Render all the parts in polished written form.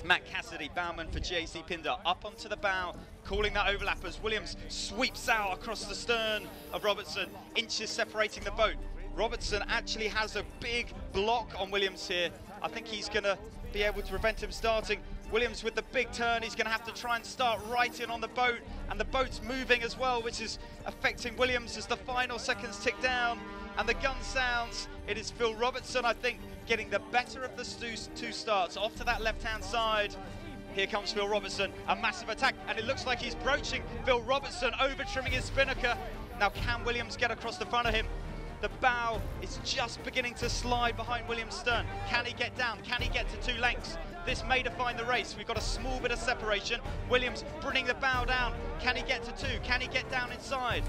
Matt Cassidy, bowman for GAC Pindar, up onto the bow, calling that overlap as Williams sweeps out across the stern of Robertson, inches separating the boat. Robertson actually has a big block on Williams here. I think he's going to be able to prevent him starting. Williams with the big turn, he's going to have to try and start right in on the boat, and the boat's moving as well, which is affecting Williams as the final seconds tick down and the gun sounds. It is Phil Robertson, I think, getting the better of the two starts. Off to that left-hand side. Here comes Phil Robertson, a massive attack, and it looks like he's broaching Phil Robertson, over-trimming his spinnaker. Now, can Williams get across the front of him? The bow is just beginning to slide behind Williams' stern. Can he get down? Can he get to 2 lengths? This may define the race. We've got a small bit of separation. Williams bringing the bow down. Can he get to 2? Can he get down inside?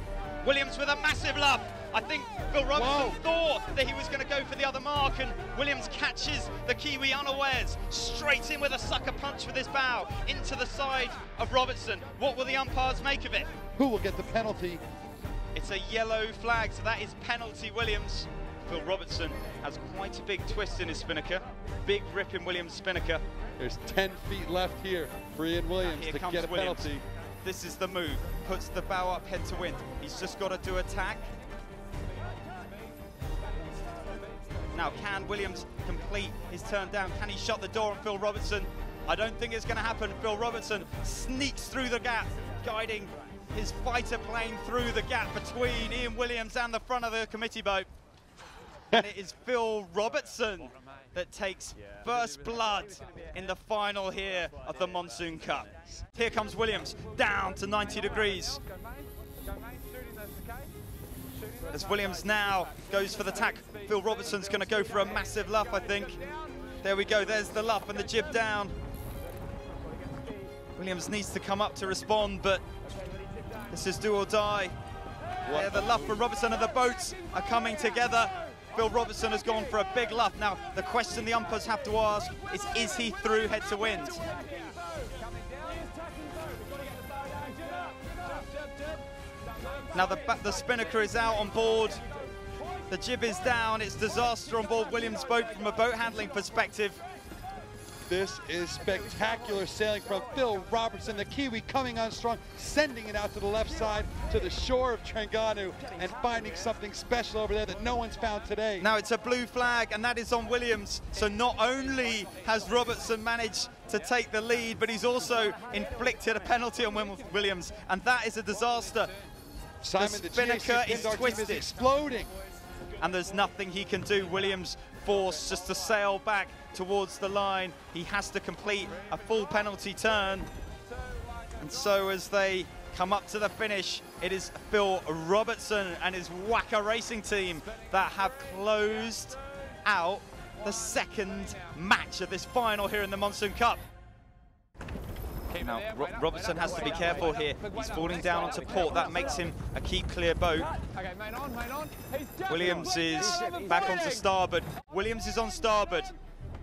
Williams with a massive luff. I think Phil Robertson thought that he was going to go for the other mark, and Williams catches the Kiwi unawares, straight in with a sucker punch with his bow into the side of Robertson. What will the umpires make of it? Who will get the penalty? It's a yellow flag, so that is penalty Williams. Phil Robertson has quite a big twist in his spinnaker, big rip in Williams' spinnaker. There's 10 feet left here for Ian Williams to get a penalty. This is the move, puts the bow up head to wind. He's just got to do attack. Now, can Williams complete his turn down? Can he shut the door on Phil Robertson? I don't think it's going to happen. Phil Robertson sneaks through the gap, guiding his fighter plane through the gap between Ian Williams and the front of the committee boat. And it is Phil Robertson that takes first blood in the final here of the Monsoon Cup. Here comes Williams, down to 90 degrees. As Williams now goes for the tack, Phil Robertson's going to go for a massive luff, I think. There we go, there's the luff and the jib down. Williams needs to come up to respond, but this is do or die. Yeah, the luff for Robertson and the boats are coming together. Phil Robertson has gone for a big luff. Now, the question the umpires have to ask is he through head to wind? Now, the spinnaker is out on board. The jib is down. It's disaster on board Williams' boat from a boat handling perspective. This is spectacular sailing from Phil Robertson, the Kiwi coming on strong, sending it out to the left side to the shore of Terengganu and finding something special over there that no one's found today. Now it's a blue flag, and that is on Williams. So not only has Robertson managed to take the lead, but he's also inflicted a penalty on Williams, and that is a disaster. Simon, the spinnaker is twisted. Is exploding. And there's nothing he can do. Williams forced just to sail back towards the line. He has to complete a full penalty turn. And so as they come up to the finish, it is Phil Robertson and his Wacker Racing team that have closed out the second match of this final here in the Monsoon Cup. Now, Robertson has to be careful here. He's falling down onto port. That makes him a keep clear boat. Williams is back onto starboard. Williams is on starboard.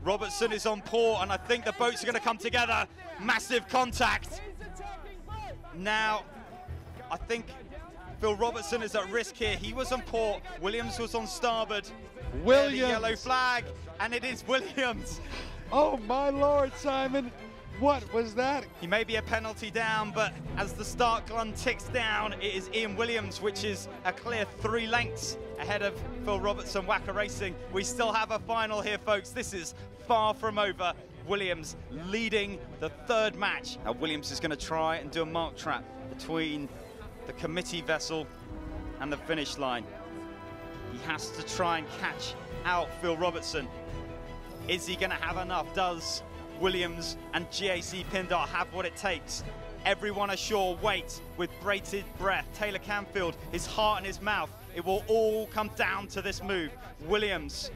Robertson is on port, and I think the boats are going to come together. Massive contact. Now, I think Phil Robertson is at risk here. He was on port. Williams was on starboard. Williams. The yellow flag, and it is Williams. Oh, my Lord, Simon. What was that? He may be a penalty down, but as the start gun ticks down, it is Ian Williams, which is a clear 3 lengths ahead of Phil Robertson, Wacker Racing. We still have a final here, folks. This is far from over. Williams leading the 3rd match. Now Williams is going to try and do a mark trap between the committee vessel and the finish line. He has to try and catch out Phil Robertson. Is he going to have enough? Does Williams and GAC Pindar have what it takes? Everyone ashore waits with bated breath. Taylor Canfield, his heart in his mouth. It will all come down to this move. Williams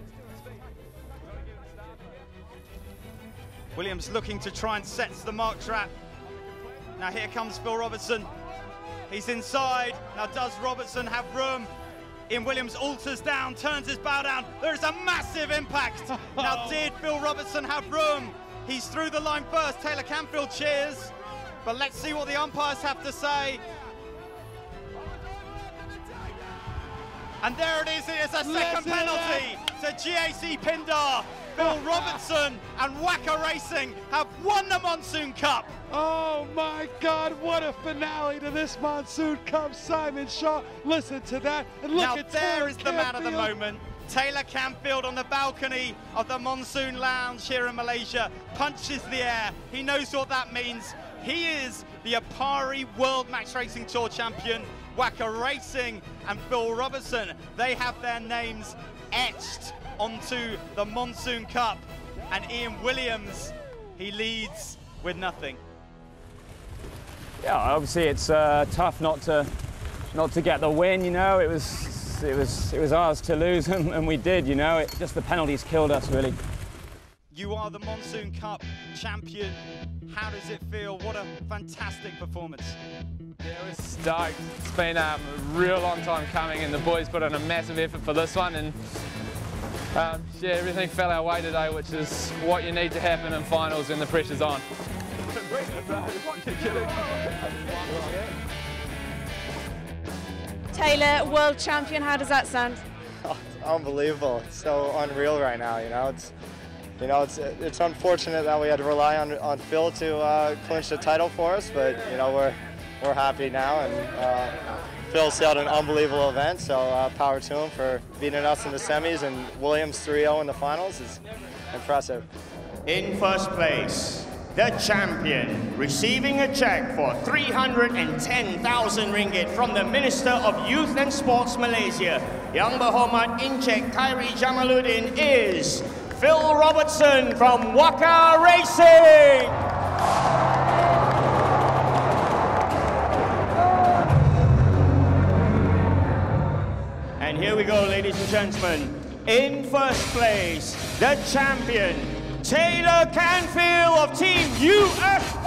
looking to try and set the mark trap. Now here comes Phil Robertson. He's inside. Now does Robertson have room? Ian Williams alters down, turns his bow down. There's a massive impact. Now did Phil Robertson have room? He's through the line first. Taylor Canfield cheers. But let's see what the umpires have to say. And there it is. It is a second penalty to GAC Pindar. Phil Robertson and Wacker Racing have won the Monsoon Cup. Oh my God, what a finale to this Monsoon Cup, Simon Shaw. Listen to that, and look Now at there Taylor is the man of the Canfield. moment. Taylor Canfield on the balcony of the Monsoon Lounge here in Malaysia punches the air. He knows what that means. He is the Alpari World Max Racing Tour champion. Wacker Racing and Phil Robertson, they have their names etched onto the Monsoon Cup. And Ian Williams, he leads with nothing. Yeah, obviously it's tough not to get the win. You know, it was ours to lose, and we did. You know, just the penalties killed us really. You are the Monsoon Cup champion. How does it feel? What a fantastic performance. Yeah, we're stoked. It's been a real long time coming, and the boys put in a massive effort for this one, and yeah, everything fell our way today, which is what you need to happen in finals when the pressure's on. Taylor, world champion, how does that sound? Oh, it's unbelievable. It's so unreal right now, you know. It's unfortunate that we had to rely on Phil to clinch the title for us, but you know, we're happy now, and Phil sailed an unbelievable event, so power to him for beating us in the semis, and Williams 3-0 in the finals is impressive. In first place, the champion, receiving a check for 310,000 ringgit from the Minister of Youth and Sports Malaysia, Yang Berhormat Encik Khairi Jamaluddin, is Phil Robertson from Wacker Racing. And here we go, ladies and gentlemen. In first place, the champion, Taylor Canfield of Team UFP.